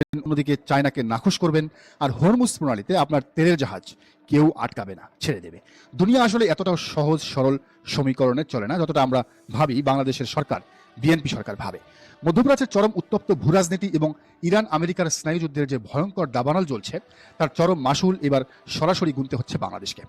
অন্যদিকে চায়নাকে নাখোশ করবেন, আর হরমুজ প্রণালীতে আপনার তেলের জাহাজ কেউ আটকাবে না, ছেড়ে দেবে। দুনিয়া আসলে এতটাও সহজ সরল সমীকরণে চলে না যতটা আমরা ভাবি বাংলাদেশের সরকার, বিএনপি সরকার ভাবে। মধ্যপ্রাচ্যের চরম উত্তপ্ত ভূরাজনীতি এবং ইরান আমেরিকার স্নায়ুযুদ্ধের যে ভয়ঙ্কর দাবানল চলছে, তার চরম মাসুল এবার সরাসরি গুনতে হচ্ছে বাংলাদেশকে।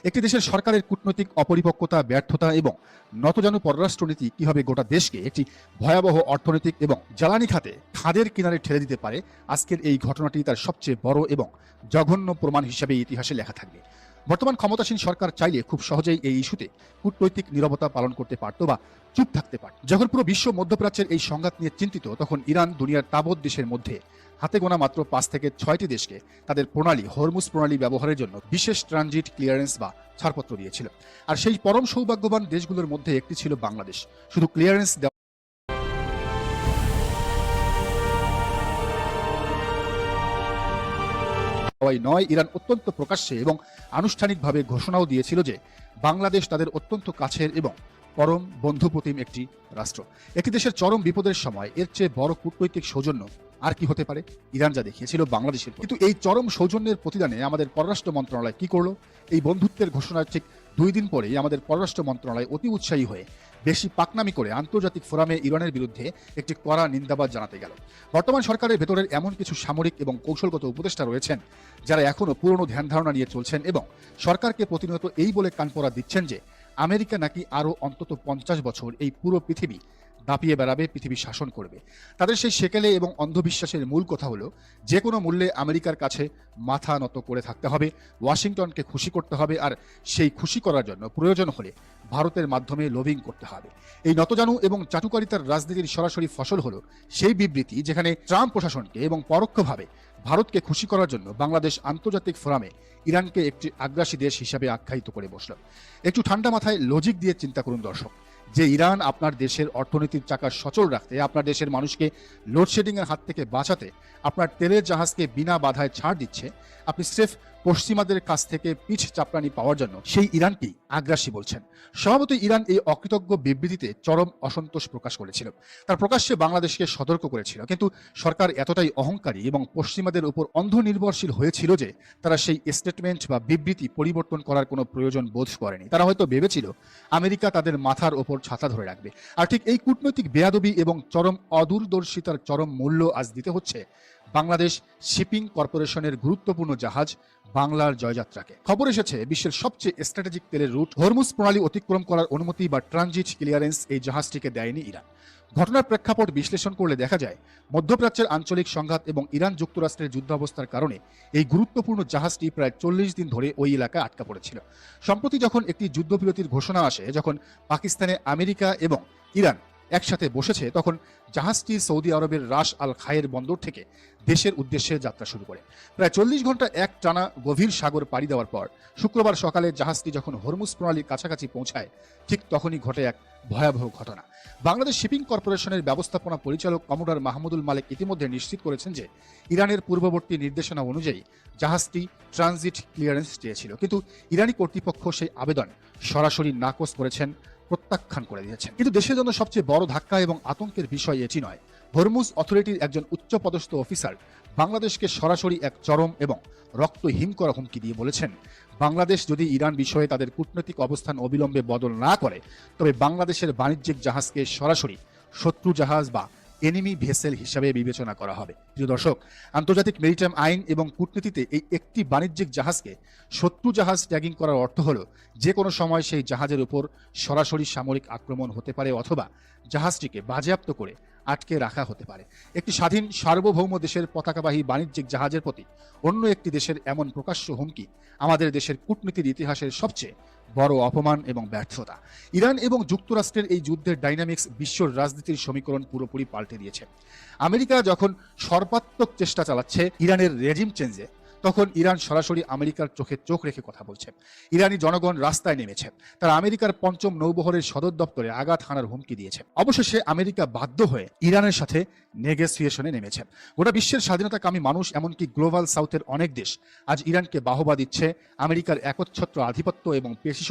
একটি দেশের সরকারের কূটনৈতিক অপরিপক্কতা, ব্যর্থতা এবং নতজানু পররাষ্ট্রনীতি কিভাবে গোটা দেশকে একটি ভয়াবহ অর্থনৈতিক এবং জ্বালানি খাতে খাদের কিনারে ঠেলে দিতে পারে, আজকের এই ঘটনাটি তার সবচেয়ে বড় এবং জঘন্য প্রমাণ হিসেবে ইতিহাসে লেখা থাকবে। বর্তমান ক্ষমতাসীন সরকার চাইলে খুব সহজেই এই ইস্যুতে কূটনৈতিক নীরবতা পালন করতে পারত বা চুপ থাকতে পারত। যখন পুরো বিশ্ব মধ্যপ্রাচ্যের এই সংঘাত নিয়ে চিন্তিত, তখন ইরান দুনিয়ার তাবৎ দেশের মধ্যে হাতে গোনা মাত্র 5 থেকে 6টি দেশকে তাদের প্রণালী, হরমুজ প্রণালী ব্যবহারের জন্য বিশেষ ট্রানজিট ক্লিয়ারেন্স বা ছাড়পত্র দিয়েছিল। আর সেই পরম সৌভাগ্যবান দেশগুলোর মধ্যে একটি ছিল বাংলাদেশ। শুধু ক্লিয়ারেন্স দেওয়াই নয়, ইরান অত্যন্ত প্রকাশ্যে এবং আনুষ্ঠানিকভাবে ঘোষণাও দিয়েছিল যে বাংলাদেশ তাদের অত্যন্ত কাছের এবং পরম বন্ধুপ্রতিম একটি রাষ্ট্র। একটি দেশের চরম বিপদের সময় এর চেয়ে বড় কূটনৈতিক সৌজন্য আর কি হতে পারে? ইরান যা দেখিয়েছিল বাংলাদেশের। কিন্তু এই চরম সৌজন্যের প্রতিদানে আমাদের পররাষ্ট্র মন্ত্রণালয় কি করলো? এই বন্ধুত্বের ঘোষণার ঠিক 2 দিন পরেই আমাদের পররাষ্ট্র মন্ত্রণালয় অতি উৎসাহী হয়ে বেশি পাকনামি করে আন্তর্জাতিক ফোরামে ইরানের বিরুদ্ধে একটি কড়া নিন্দাবাদ জানাতে গেল। বর্তমান সরকারের ভেতরের এমন কিছু সামরিক এবং কৌশলগত উপদেষ্টা রয়েছেন যারা এখনো পুরনো ধ্যান ধারণা নিয়ে চলছেন এবং সরকারকে প্রতিনিয়ত এই বলে কানপড়া দিচ্ছেন যে আমেরিকা নাকি আরো অন্তত 50 বছর এই পুরো পৃথিবী দাপিয়ে বেড়াবে, পৃথিবী শাসন করবে। তাদের সেই সেকেলে এবং অন্ধবিশ্বাসের মূল কথা হলো যে কোনো মূল্যে আমেরিকার কাছে মাথা নত করে থাকতে হবে, ওয়াশিংটনকে খুশি করতে হবে, আর সেই খুশি করার জন্য প্রয়োজন হলে ভারতের মাধ্যমে লবিং করতে হবে। এই নতজানু এবং চাটুকারিতার রাজনীতির সরাসরি ফসল হলো সেই বিবৃতি যেখানে ট্রাম্প প্রশাসনকে এবং পরোক্ষভাবে ভারতকে খুশি করার জন্য বাংলাদেশ আন্তর্জাতিক ফোরামে ইরানকে একটি আগ্রাসী দেশ হিসাবে আখ্যায়িত করে বসল। একটু ঠান্ডা মাথায় লজিক দিয়ে চিন্তা করুন দর্শক, যে ইরান আপনার দেশের অর্থনীতির চাকা সচল রাখতে, আপনার দেশের মানুষকে লোডশেডিংয়ের হাত থেকে বাঁচাতে আপনার তেলের জাহাজকে বিনা বাধায় ছাড় দিচ্ছে, আপনি স্রেফ পশ্চিমাদের কাছ থেকে পিঠ চাপড়ানি পাওয়ার জন্য সেই ইরানকেই আগ্রাসী বলছেন। স্বভাবতই ইরান এই অকৃতজ্ঞ বিবৃতিতে চরম অসন্তোষ প্রকাশ করেছিল, তার প্রকাশ্যে বাংলাদেশকে সতর্ক করেছিল। কিন্তু সরকার এতটাই অহংকারী এবং পশ্চিমাদের উপর অন্ধ নির্ভরশীল হয়েছিল যে তারা সেই স্টেটমেন্ট বা বিবৃতি পরিবর্তন করার কোনো প্রয়োজন বোধ করেনি। তারা হয়তো ভেবেছিল আমেরিকা তাদের মাথার ওপর ছাতা ধরে রাখবে। আর ঠিক এই কূটনৈতিক বেয়াদবি এবং চরম অদূরদর্শিতার চরম মূল্য আজ দিতে হচ্ছে বাংলাদেশ শিপিং কর্পোরেশনের গুরুত্বপূর্ণ জাহাজ বাংলার জয়যাত্রাকে। খবর এসেছে বিশ্বের সবচেয়ে স্ট্র্যাটেজিক তেলের রুট হরমুজ প্রণালী অতিক্রম করার অনুমতি বা ট্রানজিট ক্লিয়ারেন্স এই জাহাজটিকে দেয়নি ইরান। ঘটনার প্রেক্ষাপট বিশ্লেষণ করলে দেখা যায় মধ্যপ্রাচ্যের আঞ্চলিক সংঘাত এবং ইরান যুক্তরাষ্ট্রের যুদ্ধাবস্থার কারণে এই গুরুত্বপূর্ণ জাহাজটি প্রায় 40 দিন ধরে ওই এলাকায় আটকা পড়েছিল। সম্প্রতি যখন একটি যুদ্ধবিরতির ঘোষণা আসে, যখন পাকিস্তানে আমেরিকা এবং ইরান একসাথে বসেছে, তখন জাহাজটি সৌদি আরবের রাস আল খায়ের বন্দর থেকে দেশের উদ্দেশ্যে যাত্রা শুরু করে। প্রায় 40 ঘন্টা এক টানা গভীর সাগর পাড়ি দেওয়ার পর শুক্রবার সকালে জাহাজটি যখন হরমুজ প্রণালীর কাছাকাছি পৌঁছায়, ঠিক তখনই ঘটে এক ভয়াবহ ঘটনা। বাংলাদেশ শিপিং কর্পোরেশনের ব্যবস্থাপনা পরিচালক কমোডর মাহমুদুল মালেক ইতিমধ্যে নিশ্চিত করেছেন যে ইরানের পূর্ববর্তী নির্দেশনা অনুযায়ী জাহাজটি ট্রানজিট ক্লিয়ারেন্স চেয়েছিল, কিন্তু ইরানি কর্তৃপক্ষ সেই আবেদন সরাসরি নাকচ করেছেন, প্রত্যাখ্যান করে দিয়েছেন। কিন্তু দেশের জন্য সবচেয়ে বড় ধাক্কা এবং আতঙ্কের বিষয় এটি নয়। হরমুজ অথরিটির একজন উচ্চপদস্থ অফিসার বাংলাদেশকে সরাসরি এক চরম এবং রক্তহীন করা হুমকি দিয়ে বলেছেন, বাংলাদেশ যদি ইরান বিষয়ে তাদের কূটনৈতিক অবস্থান অবিলম্বে বদল না করে, তবে বাংলাদেশের বাণিজ্যিক জাহাজকে সরাসরি শত্রু জাহাজ বা এনিমি ভেসেল হিসাবে বিবেচনা করা হবে। প্রিয় দর্শক, আন্তর্জাতিক মেরিটাইম আইন এবং কূটনীতিতে এই একটি বাণিজ্যিক জাহাজকে শত্রু জাহাজ ট্যাগিং করার অর্থ হলো যে কোনো সময় সেই জাহাজের উপর সরাসরি সামরিক আক্রমণ হতে পারে অথবা জাহাজটিকে বাজেয়াপ্ত করে আটকে রাখা হতে পারে। একটি স্বাধীন সার্বভৌম দেশের পতাকাবাহী বাণিজ্যিক জাহাজের প্রতি অন্য একটি দেশের এমন প্রকাশ্য হুমকি আমাদের দেশের কূটনীতির ইতিহাসের সবচেয়ে বড় অপমান এবং ব্যর্থতা। ইরান এবং যুক্তরাষ্ট্রের এই যুদ্ধের ডাইনামিক্স বিশ্ব রাজনীতির সমীকরণ পুরোপুরি পাল্টে দিয়েছে। আমেরিকা যখন সর্বাত্মক চেষ্টা চালাচ্ছে ইরানের রেজিম চেঞ্জে, তখন ইরান সরাসরি আমেরিকার চোখে চোখ রেখে কথা বলছে। ইরানি জনগণ রাস্তায় নেমেছে, তারা আমেরিকার 5ম নৌবহরের সদর দপ্তরে আঘাত হানার হুমকি দিয়েছে। অবশেষে আমেরিকা বাধ্য হয়ে ইরানের সাথে নেগোসিয়েশনে নেমেছে। গোটা বিশ্বের স্বাধীনতাকামী মানুষ, এমনকি গ্লোবাল সাউথের অনেক দেশ আজ ইরানকে বাহবা দিচ্ছে আমেরিকার একচ্ছত্র আধিপত্য এবং পেশি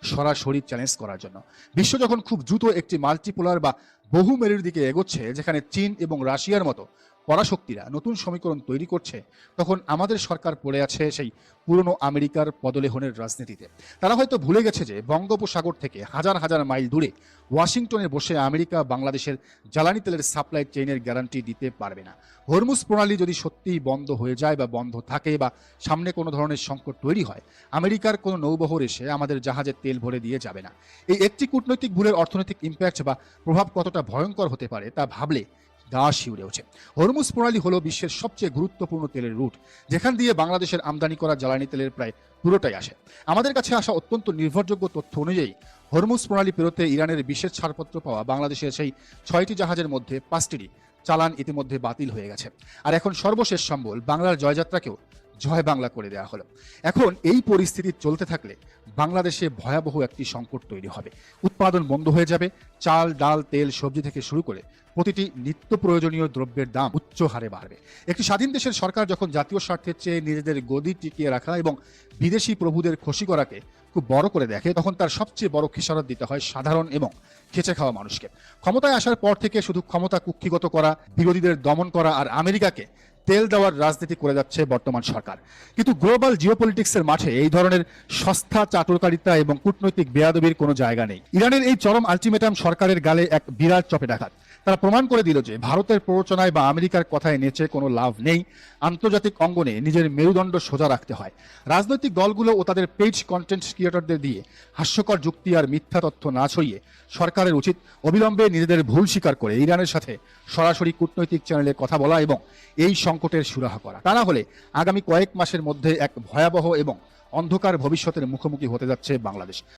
সরাসরি চ্যালেঞ্জ করার জন্য। বিশ্ব যখন খুব দ্রুত একটি মাল্টিপোলার বা বহুমেরুর দিকে এগোচ্ছে, যেখানে চীন এবং রাশিয়ার মতো পরাশক্তিরা নতুন সমীকরণ তৈরি করছে, তখন আমাদের সরকার পড়ে আছে সেই পুরনো আমেরিকার পদলেহনের রাজনীতিতে। তারা হয়তো ভুলে গেছে যে বঙ্গোপসাগর থেকে হাজার হাজার মাইল দূরে ওয়াশিংটনে বসে আমেরিকা বাংলাদেশের জ্বালানি তেলের সাপ্লাই চেইনের গ্যারান্টি দিতে পারবে না। হরমুজ প্রণালী যদি সত্যিই বন্ধ হয়ে যায় বা বন্ধ থাকে বা সামনে কোনো ধরনের সংকট তৈরি হয়, আমেরিকার কোনো নৌবহর এসে আমাদের জাহাজে তেল ভরে দিয়ে যাবে না। এই একটি কূটনৈতিক ভুলের অর্থনৈতিক ইম্প্যাক্ট বা প্রভাব কতটা ভয়ঙ্কর হতে পারে তা ভাবলে গা শিউরে ওঠে। হরমুজ প্রণালী হলো বিশ্বের সবচেয়ে গুরুত্বপূর্ণ তেলের রুট, যেখান দিয়ে বাংলাদেশের আমদানি করা জ্বালানি তেলের প্রায় পুরোটাই আসে। আমাদের কাছে আসা অত্যন্ত নির্ভরযোগ্য তথ্য অনুযায়ী হরমুজ প্রণালী পেরোতে ইরানের বিশেষ ছাড়পত্র পাওয়া বাংলাদেশের সেই 6টি জাহাজের মধ্যে 5টিরই চালান ইতিমধ্যে বাতিল হয়ে গেছে। আর এখন সর্বশেষ সম্বল বাংলার জয়যাত্রাকেও জয় বাংলা করে দেওয়া হলো। এখন এই পরিস্থিতি চলতে থাকলে বাংলাদেশে ভয়াবহ একটি সংকট তৈরি হবে। উৎপাদন বন্ধ হয়ে যাবে। চাল, ডাল, তেল, সবজি থেকে শুরু করে প্রতিটি নিত্য প্রয়োজনীয় দ্রব্যের দাম উচ্চ হারে বাড়বে। একটি স্বাধীন দেশের সরকার যখন জাতীয় স্বার্থের চেয়ে নিজেদের গদি টিকিয়ে রাখা এবং বিদেশি প্রভুদের খুশি করাকে খুব বড় করে দেখে, তখন তার সবচেয়ে বড় খেসারত দিতে হয় সাধারণ এবং খেচে খাওয়া মানুষকে। ক্ষমতায় আসার পর থেকে শুধু ক্ষমতা কুক্ষিগত করা, বিরোধীদের দমন করা আর আমেরিকাকে তেল দেওয়ার রাজনীতি করে যাচ্ছে বর্তমান সরকার। কিন্তু গ্লোবাল জিওপলিটিক্সের মাঠে এই ধরনের সস্তা চাটুকারিতা এবং কূটনৈতিক বেয়াদবির কোনো জায়গা নেই। ইরানের এই চরম আলটিমেটাম সরকারের গালে এক বিরাট চপেটাঘাত। তারা প্রমাণ করে দিল যে ভারতের প্ররোচনায় বা আমেরিকার কথায় নেচে কোনো লাভ নেই। আন্তর্জাতিক অঙ্গনে নিজের মেরুদণ্ড সোজা রাখতে হয়। রাজনৈতিক দলগুলো ও তাদের পেজ কন্টেন্ট ক্রিয়েটরদের দিয়ে হাস্যকর যুক্তি আর মিথ্যা তথ্য না ছড়িয়ে সরকারের উচিত অবিলম্বে নিজেদের ভুল স্বীকার করে ইরানের সাথে সরাসরি কূটনৈতিক চ্যানেলে কথা বলা এবং এই সংকটের সুরাহা করা। তা না হলে আগামী কয়েক মাসের মধ্যে এক ভয়াবহ এবং অন্ধকার ভবিষ্যতের মুখোমুখি হতে যাচ্ছে বাংলাদেশ।